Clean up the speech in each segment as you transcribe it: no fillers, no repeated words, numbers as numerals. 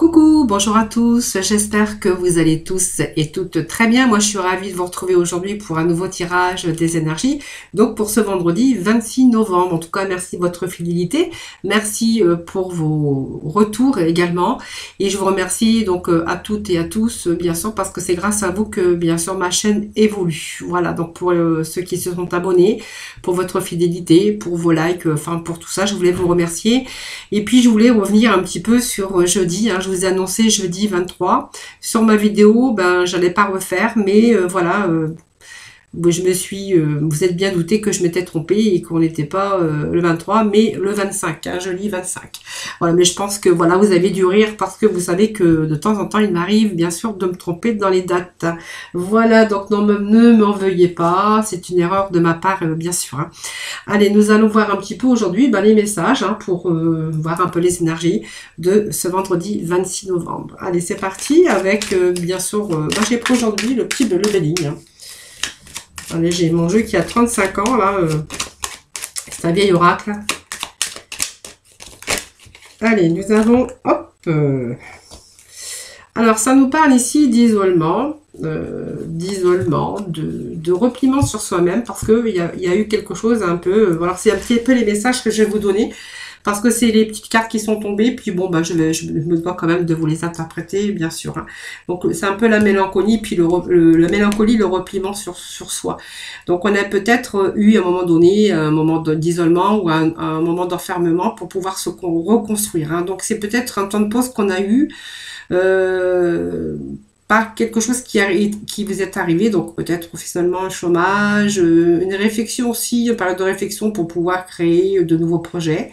Coucou, bonjour à tous, j'espère que vous allez tous et toutes très bien. Moi je suis ravie de vous retrouver aujourd'hui pour un nouveau tirage des énergies. Donc pour ce vendredi 26 novembre, en tout cas merci de votre fidélité, merci pour vos retours également. Et je vous remercie donc à toutes et à tous bien sûr parce que c'est grâce à vous que bien sûr ma chaîne évolue. Voilà, donc pour ceux qui se sont abonnés, pour votre fidélité, pour vos likes, enfin pour tout ça, je voulais vous remercier. Et puis je voulais revenir un petit peu sur jeudi, hein, je vous ai annoncé jeudi 23. Sur ma vidéo, ben j'allais pas refaire, mais voilà, je me suis, vous êtes bien douté que je m'étais trompée et qu'on n'était pas le 23, mais le 25, hein, jeudi 25. Voilà, mais je pense que voilà, vous avez dû rire parce que vous savez que de temps en temps, il m'arrive bien sûr de me tromper dans les dates. Voilà, donc ne m'en veuillez pas, c'est une erreur de ma part, bien sûr. Hein. Allez, nous allons voir un petit peu aujourd'hui les messages hein, pour voir un peu les énergies de ce vendredi 26 novembre. Allez, c'est parti avec, bien sûr, moi j'ai pris aujourd'hui le petit leveling. Hein. Allez, j'ai mon jeu qui a 35 ans, là. C'est un vieil oracle. Allez, nous avons... Hop alors, ça nous parle ici d'isolement, de repliement sur soi-même, parce qu'il y a eu quelque chose un peu... alors, c'est un petit peu les messages que je vais vous donner, parce que c'est les petites cartes qui sont tombées, puis bon, bah, je me dois quand même de vous les interpréter, bien sûr. Hein. Donc, c'est un peu la mélancolie, puis la mélancolie, le repliement sur soi. Donc, on a peut-être eu à un moment donné, un moment d'isolement ou un moment d'enfermement pour pouvoir se reconstruire. Hein. Donc, c'est peut-être un temps de pause qu'on a eu, par quelque chose qui vous est arrivé, donc peut-être professionnellement un chômage, une réflexion aussi, une période de réflexion pour pouvoir créer de nouveaux projets.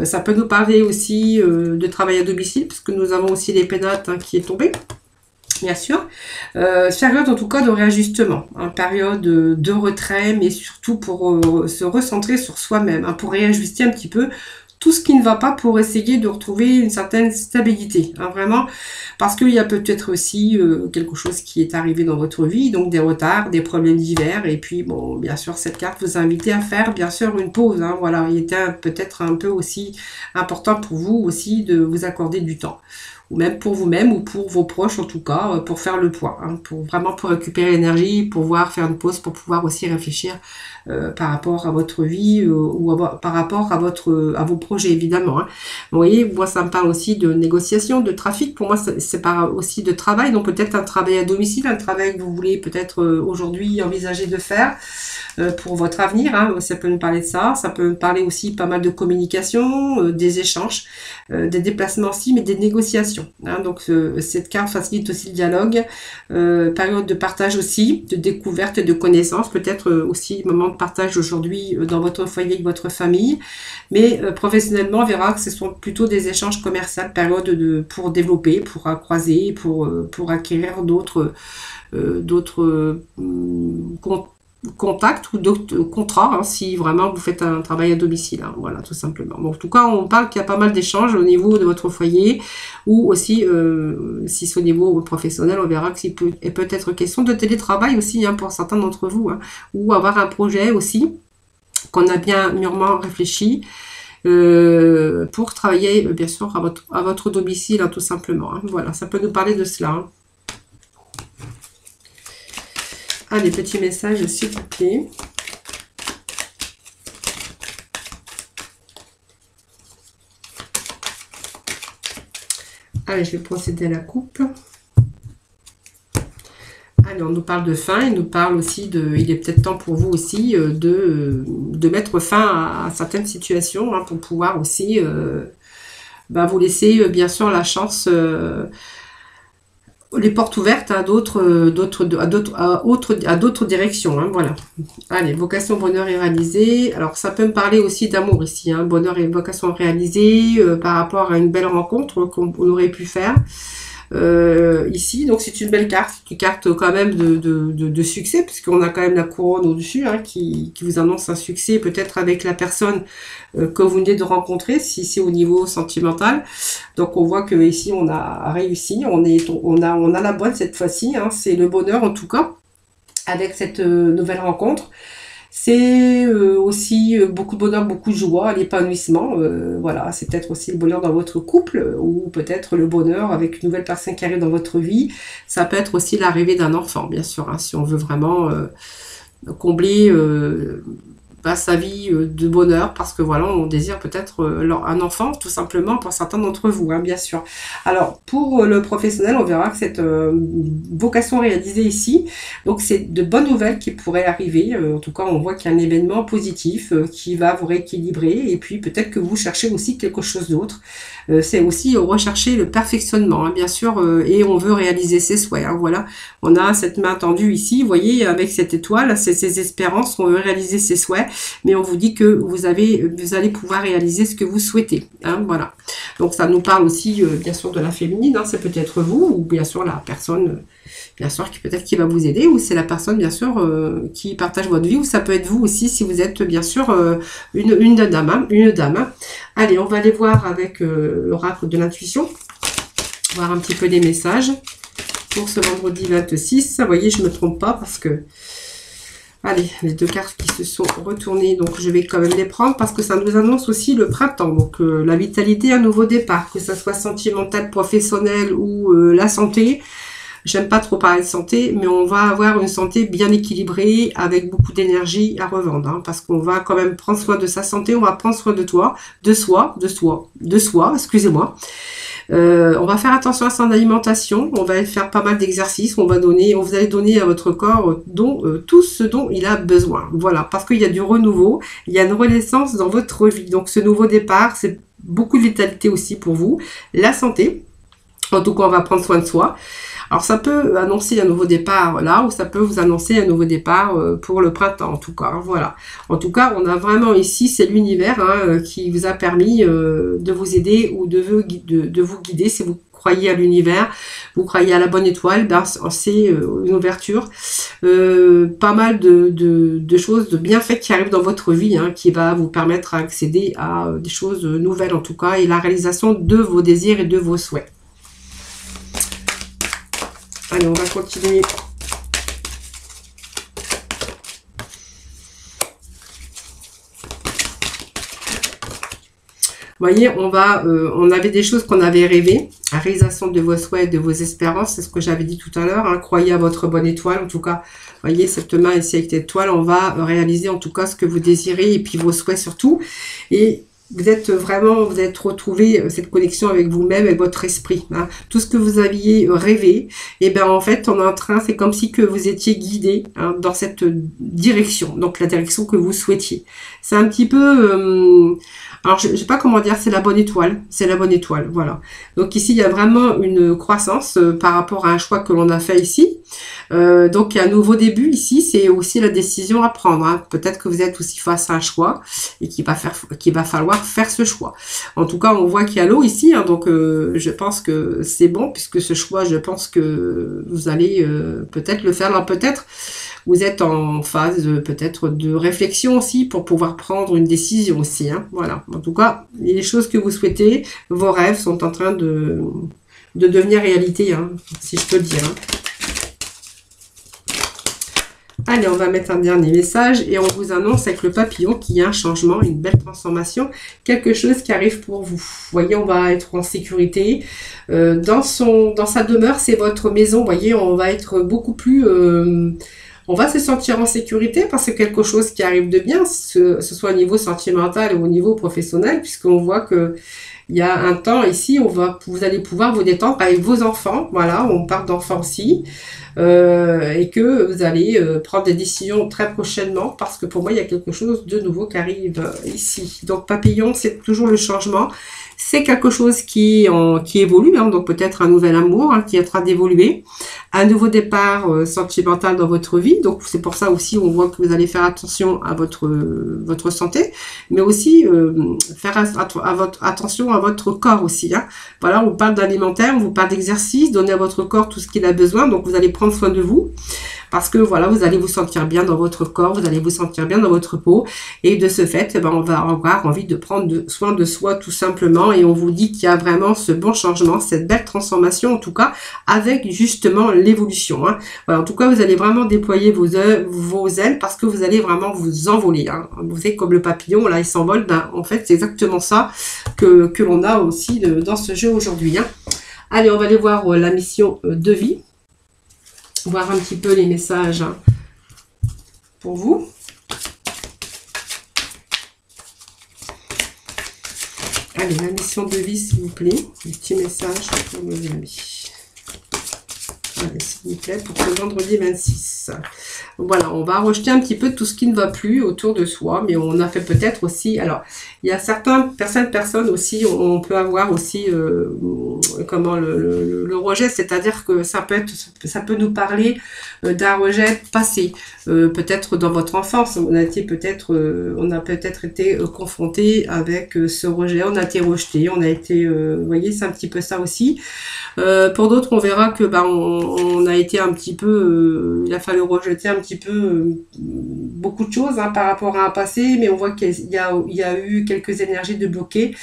Ça peut nous parler aussi de travail à domicile, parce que nous avons aussi les pénates hein, qui est tombé, bien sûr. Période en tout cas de réajustement, hein, période de retrait, mais surtout pour se recentrer sur soi-même, hein, pour réajuster un petit peu tout ce qui ne va pas pour essayer de retrouver une certaine stabilité, hein, vraiment, parce qu'il y a peut-être aussi quelque chose qui est arrivé dans votre vie, donc des retards, des problèmes divers, et puis bon, bien sûr, cette carte vous invite à faire, bien sûr, une pause, hein, voilà, il était peut-être un peu aussi important pour vous aussi de vous accorder du temps, ou même pour vous-même ou pour vos proches en tout cas, pour faire le point, hein, pour récupérer l'énergie, pour pouvoir faire une pause, pour pouvoir aussi réfléchir par rapport à votre vie ou par rapport à vos projets évidemment. Hein. Vous voyez, moi ça me parle aussi de négociation, de trafic. Pour moi, c'est pas aussi de travail, donc peut-être un travail à domicile, un travail que vous voulez peut-être aujourd'hui envisager de faire pour votre avenir. Hein. Ça peut me parler de ça. Ça peut me parler aussi pas mal de communication, des échanges, des déplacements aussi, mais des négociations. Hein. Donc cette carte facilite aussi le dialogue, période de partage aussi, de découverte et de connaissance, peut-être aussi moment de partage aujourd'hui dans votre foyer avec votre famille, mais professionnellement on verra que ce sont plutôt des échanges commerciaux, période pour développer, pour croiser, pour acquérir d'autres contacts ou d'autres contrats, hein, si vraiment vous faites un travail à domicile, hein, voilà, tout simplement. Bon, en tout cas, on parle qu'il y a pas mal d'échanges au niveau de votre foyer, ou aussi, si c'est au niveau professionnel, on verra qu'il peut être question de télétravail aussi, hein, pour certains d'entre vous, hein, ou avoir un projet aussi, qu'on a bien mûrement réfléchi, pour travailler, bien sûr, à votre domicile, hein, tout simplement. Hein, voilà, ça peut nous parler de cela. Hein. Des petits messages, s'il vous plaît. Allez, je vais procéder à la coupe. Allez, on nous parle de fin, il nous parle aussi il est peut-être temps pour vous aussi de mettre fin à certaines situations, hein, pour pouvoir aussi vous laisser bien sûr la chance... les portes ouvertes à d'autres directions, hein, voilà. Allez, vocation, bonheur et réalisé. Alors, ça peut me parler aussi d'amour ici, hein, bonheur et vocation réalisée par rapport à une belle rencontre qu'on aurait pu faire. Ici, donc c'est une belle carte, une carte quand même de succès, puisqu'on a quand même la couronne au-dessus, hein, qui vous annonce un succès, peut-être avec la personne que vous venez de rencontrer, si c'est au niveau sentimental. Donc on voit que ici on a réussi, on a la bonne cette fois-ci, hein, c'est le bonheur en tout cas, avec cette nouvelle rencontre. C'est aussi beaucoup de bonheur, beaucoup de joie, l'épanouissement. Voilà, c'est peut-être aussi le bonheur dans votre couple ou peut-être le bonheur avec une nouvelle personne qui arrive dans votre vie. Ça peut être aussi l'arrivée d'un enfant, bien sûr, hein, si on veut vraiment combler sa vie de bonheur, parce que voilà, on désire peut-être un enfant, tout simplement, pour certains d'entre vous, hein, bien sûr. Alors, pour le professionnel, on verra que cette vocation réalisée ici, donc c'est de bonnes nouvelles qui pourraient arriver. En tout cas, on voit qu'il y a un événement positif qui va vous rééquilibrer, et puis peut-être que vous cherchez aussi quelque chose d'autre. C'est aussi rechercher le perfectionnement, hein, bien sûr, et on veut réaliser ses souhaits. Hein, voilà, on a cette main tendue ici, vous voyez, avec cette étoile, c'est ses espérances, on veut réaliser ses souhaits, mais on vous dit que vous allez pouvoir réaliser ce que vous souhaitez. Hein, voilà. Donc ça nous parle aussi, bien sûr, de la féminine. Hein, c'est peut-être vous, ou bien sûr la personne, bien sûr, qui va vous aider, ou c'est la personne, bien sûr, qui partage votre vie, ou ça peut être vous aussi, si vous êtes, bien sûr, une dame. Hein, une dame. Hein. Allez, on va aller voir avec l'oracle de l'intuition, voir un petit peu les messages pour ce vendredi 26. Vous voyez, je ne me trompe pas parce que... Allez, les deux cartes qui se sont retournées, donc je vais quand même les prendre parce que ça nous annonce aussi le printemps. Donc la vitalité, un nouveau départ, que ça soit sentimental, professionnel ou la santé. J'aime pas trop parler de santé, mais on va avoir une santé bien équilibrée avec beaucoup d'énergie à revendre, hein, parce qu'on va quand même prendre soin de sa santé, on va prendre soin de soi, excusez-moi. On va faire attention à son alimentation, on va faire pas mal d'exercices, vous allez donner à votre corps tout ce dont il a besoin. Voilà, parce qu'il y a du renouveau, il y a une renaissance dans votre vie. Donc ce nouveau départ, c'est beaucoup de vitalité aussi pour vous. La santé, en tout cas on va prendre soin de soi. Alors ça peut annoncer un nouveau départ là, ou ça peut vous annoncer un nouveau départ pour le printemps en tout cas. Hein, voilà. En tout cas, on a vraiment ici, c'est l'univers qui vous a permis de vous aider ou de vous guider. Si vous croyez à l'univers, vous croyez à la bonne étoile, ben, c'est une ouverture. Pas mal de choses, de bienfaits qui arrivent dans votre vie, hein, qui va vous permettre d'accéder à des choses nouvelles en tout cas, et la réalisation de vos désirs et de vos souhaits. Allez, on va continuer. Vous voyez, on avait des choses qu'on avait rêvées, la réalisation de vos souhaits, de vos espérances, c'est ce que j'avais dit tout à l'heure, hein, croyez à votre bonne étoile, en tout cas, vous voyez, cette main ici avec cette étoile, on va réaliser en tout cas ce que vous désirez, et puis vos souhaits surtout, et vous êtes retrouvé cette connexion avec vous-même, avec votre esprit. Hein. Tout ce que vous aviez rêvé, et ben en fait, on est en train, c'est comme si que vous étiez guidé hein, dans cette direction, donc la direction que vous souhaitiez. C'est un petit peu... alors, je sais pas comment dire, c'est la bonne étoile, voilà. Donc ici, il y a vraiment une croissance par rapport à un choix que l'on a fait ici. Donc, il y a un nouveau début ici, c'est aussi la décision à prendre. Hein. Peut-être que vous êtes aussi face à un choix et qu'il va falloir faire ce choix. En tout cas, on voit qu'il y a l'eau ici, hein, donc je pense que c'est bon, puisque ce choix, je pense que vous allez peut-être le faire. Alors peut-être vous êtes en phase peut-être de réflexion aussi pour pouvoir prendre une décision aussi. Hein, voilà. En tout cas, les choses que vous souhaitez, vos rêves sont en train de devenir réalité, hein, si je peux le dire. Hein. Allez, on va mettre un dernier message et on vous annonce avec le papillon qu'il y a un changement, une belle transformation, quelque chose qui arrive pour vous. Vous voyez, on va être en sécurité. Dans sa demeure, c'est votre maison. Vous voyez, on va être beaucoup plus... on va se sentir en sécurité parce que quelque chose qui arrive de bien, ce soit au niveau sentimental ou au niveau professionnel, puisqu'on voit que il y a un temps ici, vous allez pouvoir vous détendre avec vos enfants. Voilà, on parle d'enfants aussi. Et que vous allez prendre des décisions très prochainement parce que pour moi, il y a quelque chose de nouveau qui arrive ici. Donc, papillon, c'est toujours le changement. C'est quelque chose qui évolue, hein, donc peut-être un nouvel amour hein, qui est en train d'évoluer, un nouveau départ sentimental dans votre vie. Donc c'est pour ça aussi on voit que vous allez faire attention à votre santé, mais aussi faire attention à votre corps aussi. Hein. Voilà, on parle d'alimentaire, on vous parle d'exercice, donner à votre corps tout ce qu'il a besoin. Donc vous allez prendre soin de vous. parce que voilà, vous allez vous sentir bien dans votre corps, vous allez vous sentir bien dans votre peau, et de ce fait, on va avoir envie de prendre soin de soi tout simplement, et on vous dit qu'il y a vraiment ce bon changement, cette belle transformation en tout cas, avec justement l'évolution. Hein. Voilà, en tout cas, vous allez vraiment déployer vos ailes parce que vous allez vraiment vous envoler. Hein. Vous savez, comme le papillon, là, il s'envole. Ben, en fait, c'est exactement ça que l'on a aussi dans ce jeu aujourd'hui. Hein. Allez, on va aller voir la mission de vie. Voir un petit peu les messages hein, pour vous. Allez, la mission de vie, s'il vous plaît. Un petit message pour nos amis. Allez, s'il vous plaît, pour ce vendredi 26. Voilà, on va rejeter un petit peu tout ce qui ne va plus autour de soi, mais on a fait peut-être aussi, alors, il y a certaines personnes aussi, on peut avoir aussi, comment, le rejet, c'est-à-dire que ça peut nous parler d'un rejet passé, peut-être dans votre enfance, on a peut-être été confronté avec ce rejet, on a été rejeté, on a été, vous voyez, c'est un petit peu ça aussi. Pour d'autres, on verra que on a été un petit peu, il a fallu rejeter un petit peu beaucoup de choses hein, par rapport à un passé, mais on voit qu'il y a eu quelques énergies de bloquer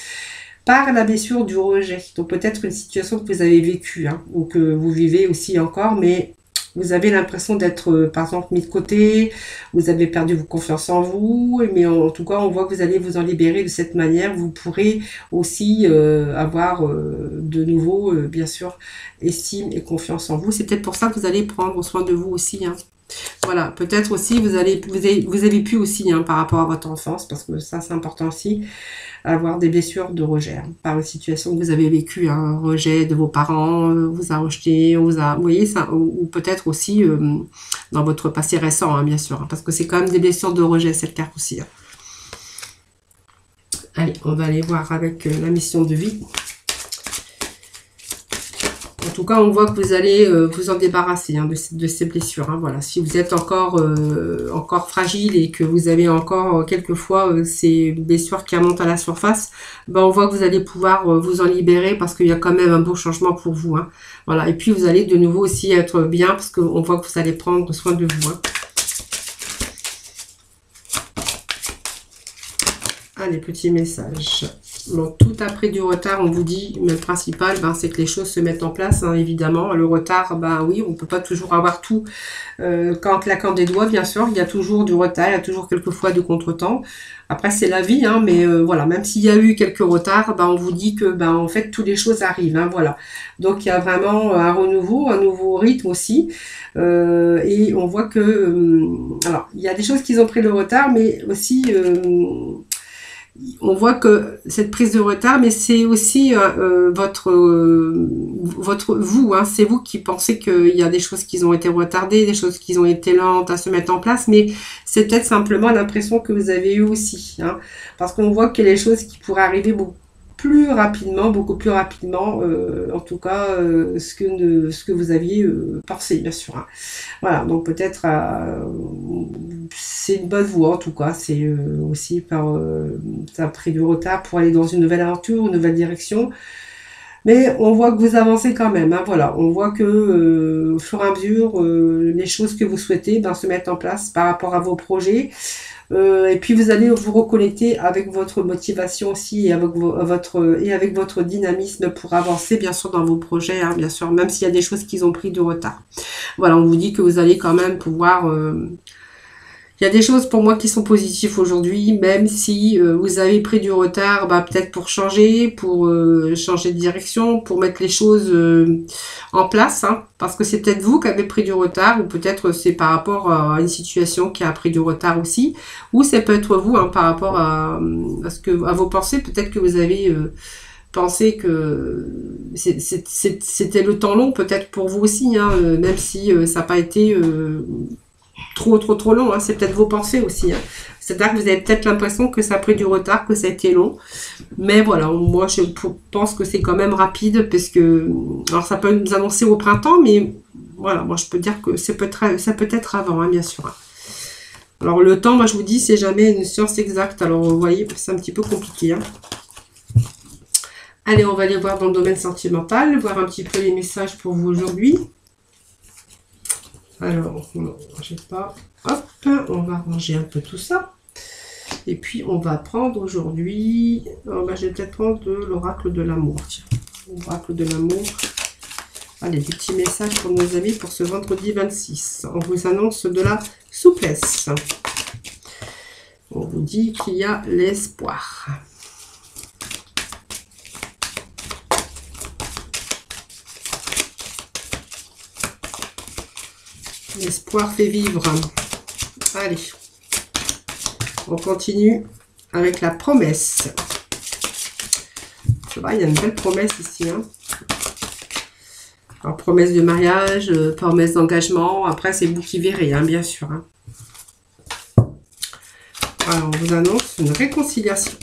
par la blessure du rejet. Donc peut-être une situation que vous avez vécue hein, ou que vous vivez aussi encore, mais vous avez l'impression d'être, par exemple, mis de côté, vous avez perdu vos confiance en vous, mais en tout cas, on voit que vous allez vous en libérer de cette manière. Vous pourrez aussi avoir de nouveau, bien sûr, estime et confiance en vous. C'est peut-être pour ça que vous allez prendre soin de vous aussi. Hein. Voilà, peut-être aussi, vous avez pu aussi, hein, par rapport à votre enfance, parce que ça, c'est important aussi, avoir des blessures de rejet, hein, par une situation que vous avez vécue, un rejet de vos parents, vous a rejeté, vous voyez, ça, ou peut-être aussi dans votre passé récent, hein, bien sûr, hein, parce que c'est quand même des blessures de rejet, cette carte aussi. Hein. Allez, on va aller voir avec la mission de vie. En tout cas, on voit que vous allez vous en débarrasser hein, de ces blessures. Hein, voilà. Si vous êtes encore fragile et que vous avez encore quelquefois ces blessures qui remontent à la surface, on voit que vous allez pouvoir vous en libérer parce qu'il y a quand même un beau changement pour vous. Hein. Voilà. Et puis, vous allez de nouveau aussi être bien parce qu'on voit que vous allez prendre soin de vous. Hein. Allez, petit message. Bon, tout a pris du retard, on vous dit, mais le principal, c'est que les choses se mettent en place, hein, évidemment. Le retard, oui, on peut pas toujours avoir tout qu'en claquant des doigts, bien sûr. Il y a toujours du retard, il y a toujours quelquefois du contretemps. Après, c'est la vie, hein, mais voilà, même s'il y a eu quelques retards, on vous dit que, en fait, toutes les choses arrivent, hein, voilà. Donc, il y a vraiment un renouveau, un nouveau rythme aussi. Et on voit que, alors, il y a des choses qui ont pris le retard, mais aussi... on voit que cette prise de retard, mais c'est aussi vous, hein, c'est vous qui pensez qu'il y a des choses qui ont été retardées, des choses qui ont été lentes à se mettre en place, mais c'est peut-être simplement l'impression que vous avez eu aussi, hein, parce qu'on voit que les choses qui pourraient arriver beaucoup plus rapidement, en tout cas, ce que vous aviez pensé, bien sûr. Hein. Voilà, donc peut-être, c'est une bonne voie, en tout cas, c'est aussi ça a pris du retard pour aller dans une nouvelle aventure, une nouvelle direction, mais on voit que vous avancez quand même, hein, voilà, on voit que, au fur et à mesure, les choses que vous souhaitez, se mettent en place par rapport à vos projets, et puis vous allez vous reconnecter avec votre motivation aussi et avec votre dynamisme pour avancer bien sûr dans vos projets, hein, bien sûr, même s'il y a des choses qui ont pris du retard. Voilà, on vous dit que vous allez quand même pouvoir... Il y a des choses pour moi qui sont positives aujourd'hui, même si vous avez pris du retard, peut-être pour changer de direction, pour mettre les choses en place, hein, parce que c'est peut-être vous qui avez pris du retard, ou peut-être c'est par rapport à une situation qui a pris du retard aussi, ou c'est peut-être vous, hein, par rapport à vos pensées, peut-être que vous avez pensé que c'était le temps long, peut-être pour vous aussi, hein, même si ça n'a pas été... trop long, hein. C'est peut-être vos pensées aussi, hein. C'est-à-dire que vous avez peut-être l'impression que ça a pris du retard, que ça a été long, mais voilà, moi je pense que c'est quand même rapide, parce que, alors ça peut nous annoncer au printemps, mais voilà, moi je peux dire que ça peut être avant, hein, bien sûr. Hein. Alors le temps, moi je vous dis, c'est jamais une science exacte, alors vous voyez, c'est un petit peu compliqué, hein. Allez, on va aller voir dans le domaine sentimental, voir un petit peu les messages pour vous aujourd'hui. Alors, non, j'ai pas. Hop, on va ranger un peu tout ça. Et puis, on va prendre aujourd'hui... Oh, bah, je vais peut-être prendre l'oracle de l'amour. Tiens, l'oracle de l'amour. Allez, des petits messages pour nos amis pour ce vendredi 26. On vous annonce de la souplesse. On vous dit qu'il y a l'espoir. L'espoir fait vivre. Allez. On continue avec la promesse. Ça va, il y a une belle promesse ici. Hein. Alors, promesse de mariage, promesse d'engagement. Après, c'est vous qui verrez, hein, bien sûr. Hein. Alors, on vous annonce une réconciliation.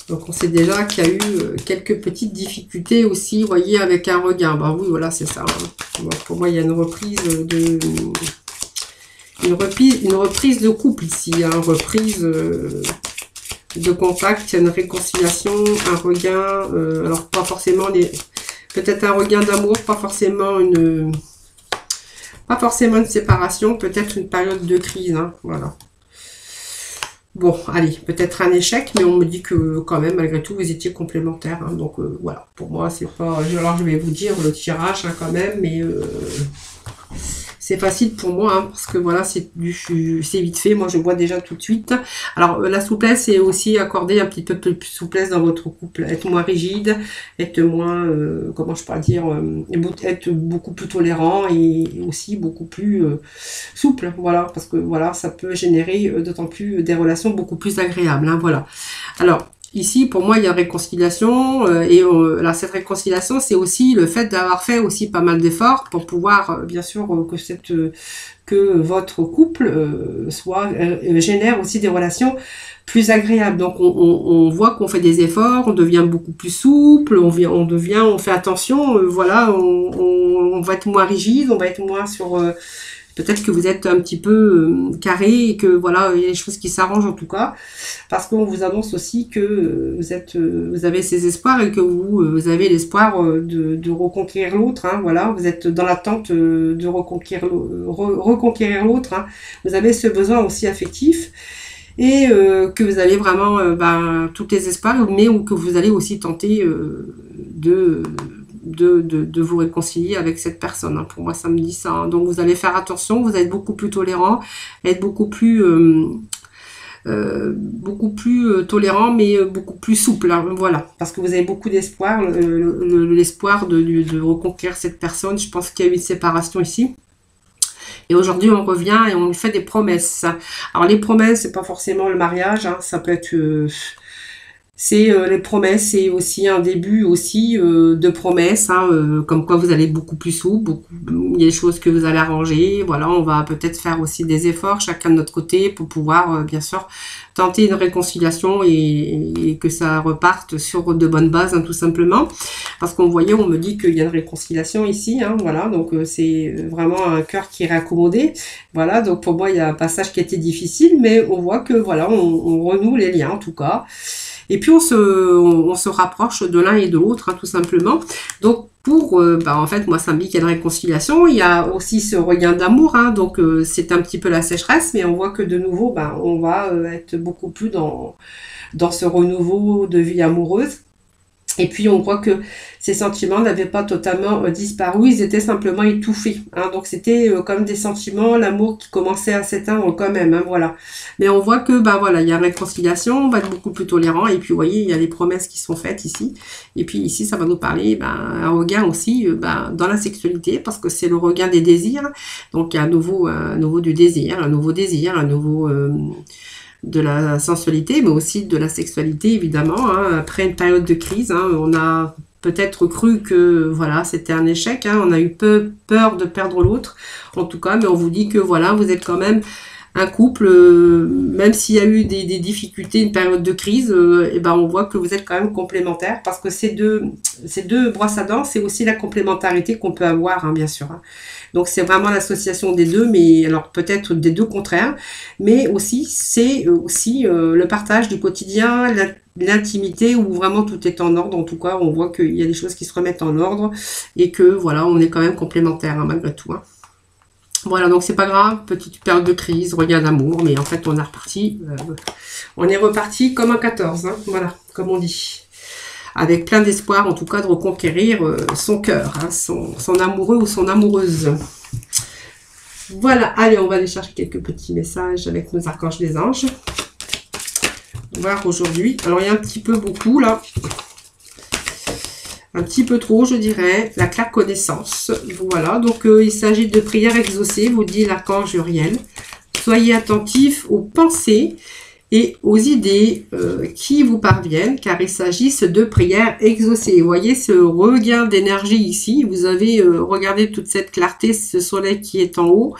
Donc, on sait déjà qu'il y a eu quelques petites difficultés aussi, vous voyez, avec un regain. Bah oui, voilà, c'est ça. Hein. Bon, pour moi, il y a une reprise de... Une reprise de couple ici. Hein, reprise... de contact, une réconciliation, un regain, alors pas forcément peut-être un regain d'amour, pas forcément une séparation, peut-être une période de crise, hein, voilà. Bon, allez, peut-être un échec, mais on me dit que quand même, malgré tout, vous étiez complémentaires, hein, donc voilà, pour moi, c'est pas... Alors, je vais vous dire le tirage, hein, quand même, mais... c'est facile pour moi, hein, parce que voilà, c'est vite fait. Moi, je vois déjà tout de suite. Alors, la souplesse est aussi accorder un petit peu plus de souplesse dans votre couple. Être moins rigide, être moins, comment je pourrais dire, être beaucoup plus tolérant et aussi beaucoup plus souple. Voilà, parce que voilà, ça peut générer d'autant plus des relations beaucoup plus agréables. Hein, voilà. Alors, ici, pour moi, il y a réconciliation là, cette réconciliation, c'est aussi le fait d'avoir fait aussi pas mal d'efforts pour pouvoir, bien sûr, que votre couple génère aussi des relations plus agréables. Donc, on voit qu'on fait des efforts, on devient beaucoup plus souple, on fait attention, voilà, on va être moins rigide, on va être moins sur... peut-être que vous êtes un petit peu carré et que voilà, il y a des choses qui s'arrangent en tout cas. Parce qu'on vous annonce aussi que vous avez ces espoirs et que vous avez l'espoir de reconquérir l'autre. Hein, voilà, vous êtes dans l'attente de reconquérir l'autre. Hein. Vous avez ce besoin aussi affectif. Et que vous allez vraiment, tous les espoirs, mais que vous allez aussi tenter de vous réconcilier avec cette personne. Hein. Pour moi, ça me dit ça. Hein. Donc, vous allez faire attention, vous allez être beaucoup plus tolérant, être beaucoup plus tolérant, mais beaucoup plus souple. Hein. Voilà, parce que vous avez beaucoup d'espoir, l'espoir de reconquérir cette personne. Je pense qu'il y a eu une séparation ici. Et aujourd'hui, on revient et on fait des promesses. Alors, les promesses, c'est pas forcément le mariage. Hein. Ça peut être... c'est les promesses, c'est aussi un début aussi de promesses, hein, comme quoi vous allez beaucoup plus souple, il y a des choses que vous allez arranger, voilà, on va peut-être faire aussi des efforts chacun de notre côté pour pouvoir bien sûr tenter une réconciliation et que ça reparte sur de bonnes bases, hein, tout simplement, parce qu'on voyait, on me dit qu'il y a une réconciliation ici, hein, voilà, donc c'est vraiment un cœur qui est réaccommodé, voilà, donc pour moi il y a un passage qui était difficile, mais on voit que voilà, on renoue les liens en tout cas. Et puis on se rapproche de l'un et de l'autre, hein, tout simplement. Donc en fait, moi ça me dit qu'il y a une réconciliation. Il y a aussi ce regain d'amour, hein, donc c'est un petit peu la sécheresse, mais on voit que de nouveau, on va être beaucoup plus dans ce renouveau de vie amoureuse. Et puis on voit que ces sentiments n'avaient pas totalement disparu, ils étaient simplement étouffés. Hein, donc c'était comme des sentiments, l'amour qui commençait à s'éteindre quand même. Hein, voilà. Mais on voit que voilà, il y a réconciliation, on va être beaucoup plus tolérant. Et puis vous voyez, il y a les promesses qui sont faites ici. Et puis ici, ça va nous parler un regain aussi dans la sexualité, parce que c'est le regain des désirs. Donc il y a un nouveau du désir, un nouveau de la sensualité, mais aussi de la sexualité, évidemment. Hein. Après une période de crise, hein, on a peut-être cru que voilà, c'était un échec. Hein. On a eu peur de perdre l'autre, en tout cas, mais on vous dit que voilà, vous êtes quand même un couple, même s'il y a eu des difficultés, une période de crise, et ben on voit que vous êtes quand même complémentaires, parce que ces deux brosses à dents, c'est aussi la complémentarité qu'on peut avoir, hein, bien sûr. Hein. Donc c'est vraiment l'association des deux, mais alors peut-être des deux contraires, mais aussi c'est aussi le partage du quotidien, l'intimité où vraiment tout est en ordre. En tout cas, on voit qu'il y a des choses qui se remettent en ordre et que voilà, on est quand même complémentaires, hein, malgré tout. Hein. Voilà, donc c'est pas grave, petite période de crise, regard d'amour, mais en fait on est reparti, comme un 14, hein, voilà, comme on dit. Avec plein d'espoir, en tout cas, de reconquérir son cœur, hein, son amoureux ou son amoureuse. Voilà, allez, on va aller chercher quelques petits messages avec nos archanges des anges. Voir aujourd'hui. Alors, il y a un petit peu beaucoup, là. Un petit peu trop, je dirais. La claire connaissance. Voilà, donc il s'agit de prières exaucées, vous dit l'archange Uriel. Soyez attentifs aux pensées et aux idées qui vous parviennent, car il s'agisse de prières exaucées. Vous voyez ce regain d'énergie ici, vous avez regardé toute cette clarté, ce soleil qui est en haut,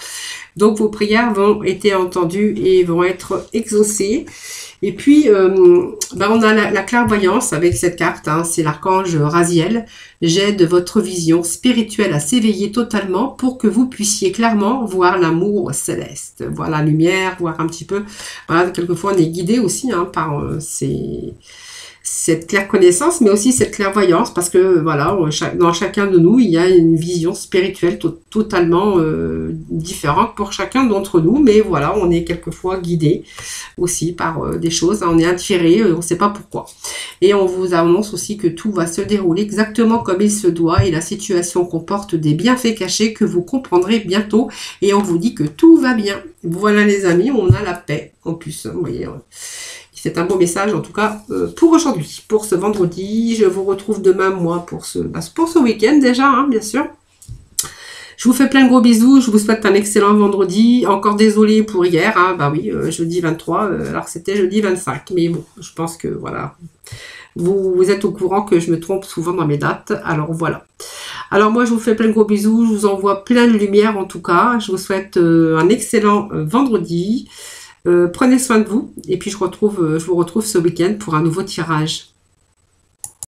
donc vos prières vont être entendues et vont être exaucées. Et puis, on a la clairvoyance avec cette carte, hein, c'est l'archange Raziel. J'aide votre vision spirituelle à s'éveiller totalement pour que vous puissiez clairement voir l'amour céleste, voir la lumière, voir un petit peu. Voilà, quelquefois on est guidé aussi hein, par cette claire connaissance, mais aussi cette clairvoyance, parce que voilà, dans chacun de nous, il y a une vision spirituelle totalement différente pour chacun d'entre nous, mais voilà, on est quelquefois guidé aussi par des choses, hein, on est attiré, on ne sait pas pourquoi. Et on vous annonce aussi que tout va se dérouler exactement comme il se doit, et la situation comporte des bienfaits cachés que vous comprendrez bientôt, et on vous dit que tout va bien. Voilà les amis, on a la paix en plus, vous voyez. C'est un beau message, en tout cas, pour aujourd'hui, pour ce vendredi. Je vous retrouve demain, moi, pour ce week-end déjà, hein, bien sûr. Je vous fais plein de gros bisous. Je vous souhaite un excellent vendredi. Encore désolé pour hier. Hein, bah oui, jeudi 23, alors c'était jeudi 25. Mais bon, je pense que, voilà, vous êtes au courant que je me trompe souvent dans mes dates. Alors, voilà. Alors, moi, je vous fais plein de gros bisous. Je vous envoie plein de lumière, en tout cas. Je vous souhaite un excellent vendredi. Prenez soin de vous et puis je vous retrouve ce week-end pour un nouveau tirage.